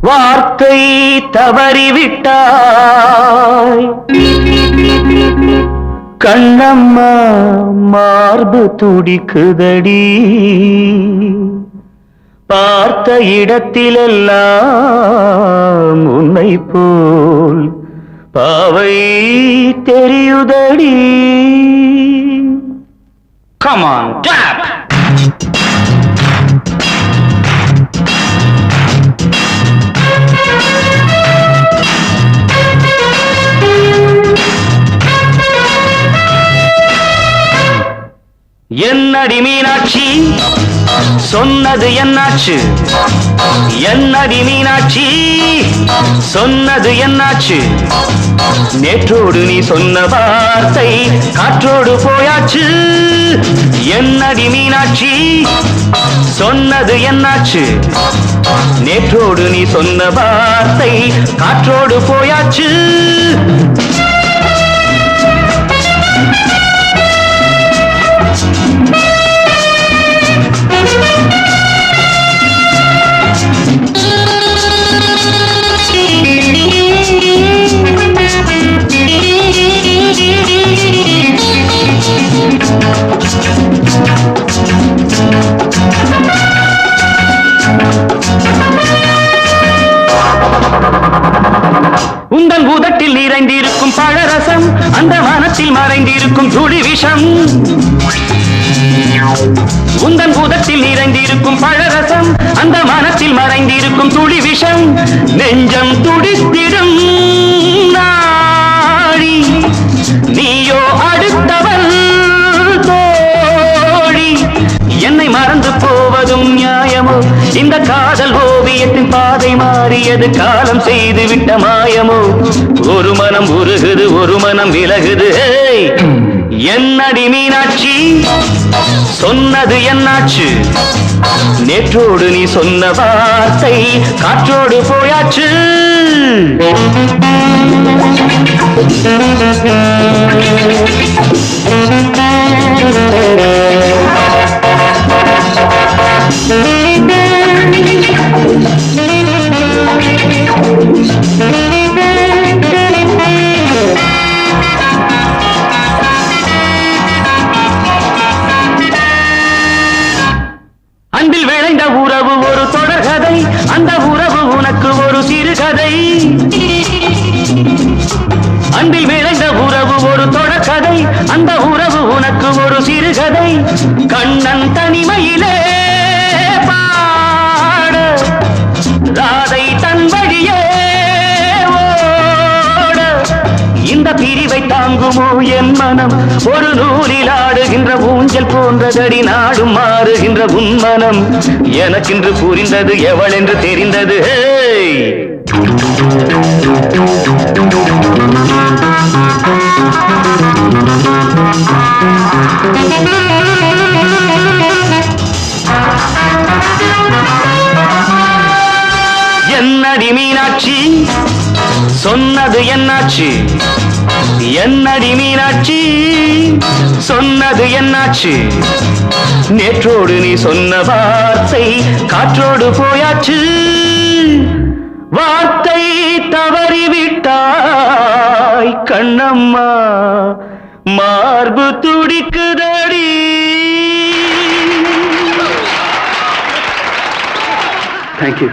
வார்த்தை தவறிவிட்டாய் கண்ணம்மா, மார்பு துடிக்குதடி, பார்த்த இடத்திலெல்லாம் உன்னை போல் பாவை தெரியுதடி. Come on, tap! என்னடி மீனாட்சி, சொன்னது என்னாச்சு? என்னடி மீனாட்சி, சொன்னது என்னாச்சு? நேற்றோடு நீ சொன்ன வார்த்தை காற்றோடு போயாச்சு. என்னடி மீனாட்சி, சொன்னது என்னாச்சு? நேற்றோடு நீ சொன்ன வார்த்தை காற்றோடு போயாச்சு. உந்தன் உதட்டில் நிறைந்திருக்கும் பழரசம், அந்த மனத்தில் மறைந்திருக்கும் துளி விஷம். உந்தன் உதட்டில் நிறைந்திருக்கும் பழரசம், அந்த மனத்தில் மறைந்திருக்கும் துளி விஷம். நெஞ்சம் துடித்திடும் நாடி, நீயோ அடுத்தவள் தோழி. என்னை மறந்து போவதும் நியாயமோ? இந்த காதல் ஓவியத்தின் பாதை மாறியது, காலம் செய்து விட்ட மாயமோ? ஒரு மனம் உருகுது, ஒரு மனம் விலகுது. என்னடி மீனாட்சி, சொன்னது என்னாச்சு? நேற்றோடு நீ சொன்ன வார்த்தை காற்றோடு போயாச்சு. அன்பில் விளைந்த உறவு ஒரு தொடர்கதை, அந்த உறவு உனக்கு ஒரு சிறுகதை. அன்பில் விளைந்த உறவு ஒரு தொடர்கதை, அந்த உறவு உனக்கு ஒரு சிறுகதை. கண்ணன் தனிமையிலே பாட, ராதை தன் வழியே ஓட. இந்த பிரிவை தாங்குமோ என் மனம்? ஒரு நூலில் ஆடுகின்ற ஊஞ்சல் போன்றதடி, நாடும் மாறுகின்ற உன்மனம். எனக்கென்று புரிந்தது எவள் என்று தெரிந்தது. என்னடி மீனாட்சி, சொன்னது என்னாச்சு? என்னடி மீனாட்சி, சொன்னது என்னாச்சு? நேற்றோடு நீ சொன்ன வார்த்தை காற்றோடு போயாச்சு. வார்த்தை தவறிவிட்டாய் கண்ணம்மா, மார்பு துடிக்குதடி. Thank you.